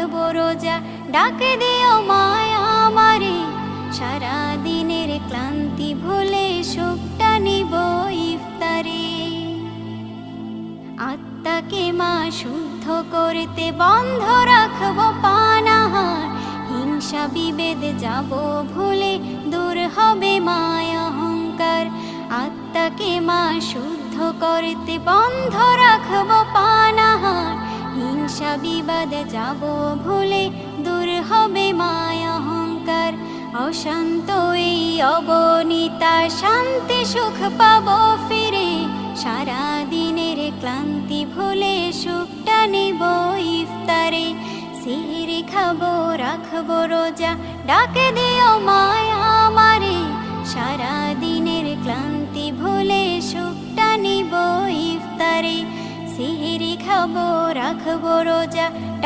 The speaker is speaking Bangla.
রাখবো রোজা, ডাকে দিও মায়া আমারে। সারা দিনের ক্লান্তি ভুলে সুখটা নিব ইফতারে। আত্মাকে মা শুদ্ধ করতে বন্ধ রাখবো পানাহার, হিংসা বিভেদ যাব ভুলে দূর হবে মায়া অহংকার। আত্মাকে মা শুদ্ধ করতে বন্ধ রাখবো পানাহার, হিংসা বিবাদ যাব ভুলে দূর হবে মায়া অহংকার। অশান্ত এই অবনীতা শান্তি সুখ পাবো ফিরে, সারা দিনের ক্লান্তি ভুলে সুখটা নিব ইফতারে। সিহরি খাবো রাখবো রোজা, ডাকে দিও মায়া আমারে। সারা দিনের ক্লান্তি ভুলে সুখটা নিব ইফতারে। সিহরি খাবো রাখবো রোজা।